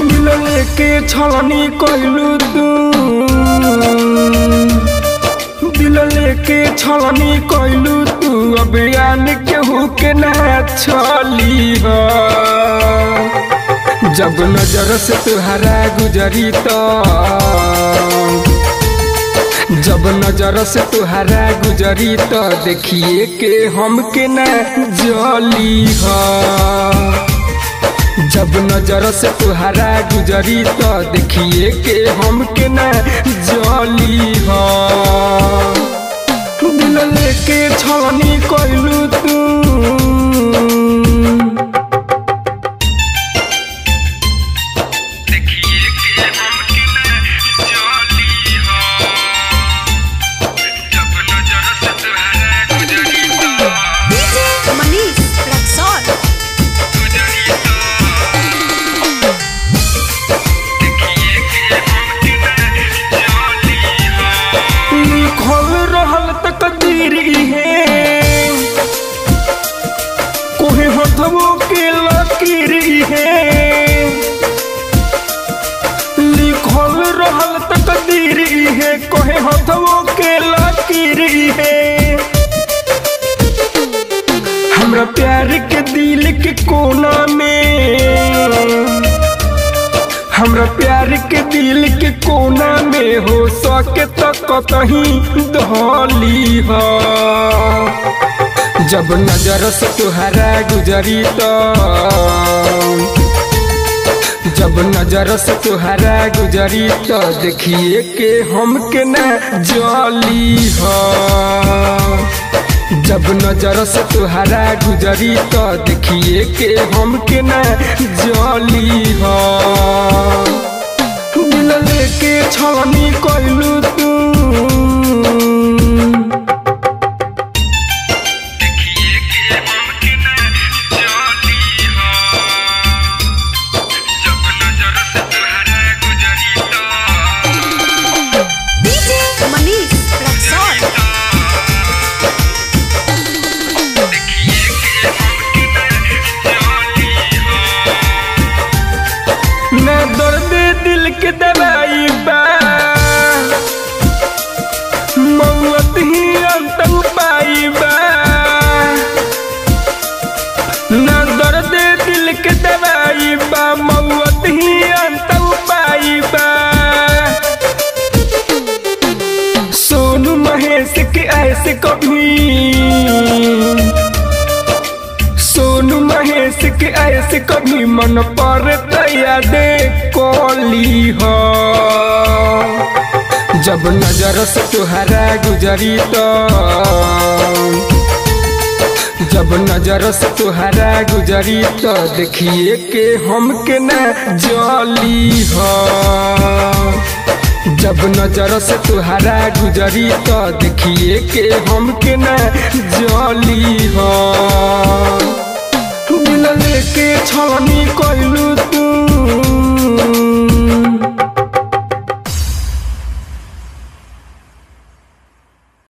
दिल लेके छलनी कहलू तू, दिल लेके छलनी कहलू तू, अब यान केहू के ना छली हो। जब नजर से तुहरा गुजरी तो, जब नजर से तुहरा गुजरी तो देखिए के हम के ना जली हो। जब नजर से तुहरा गुजरी तो देखिए के हम के ना जली हो। दिल लेके छलनी कहलू तू, हथवो के लकीर है, लिखल रहल तकदीर है, कहे हथवो के लकीर है। हमरा प्यार के दिल के कोना में, हमरा प्यार के दिल के कोना में हो सके तो कतहीं धली हो। जब नजर से तुहरा गुजरी तो, जब नजर से तुहरा गुजरी तो देखिए के हम के ना जली हो। जब नजर से तुहरा गुजरी तो देखिए के हम के ना जली हो। दिल लेके छलनी कहलू तू, दर्द दिल के दवाई बा, मौत ही अंत उपाय बा। ना दर्द दिल के दवाई बा, मौत ही अंत उपाय बा। सोनू महेश के ऐसे कभी, सोनू महेश के ऐसे कभी मन पर याद कोली हो। जब नजर से तुहरा गुजरी तो, जब नजर से तुहरा गुजरी तो देखिए के हम के ना जली हो। जब नजर से तुहरा गुजरी तो देखिए के हम के ना जली हो। दिल लेके छलनी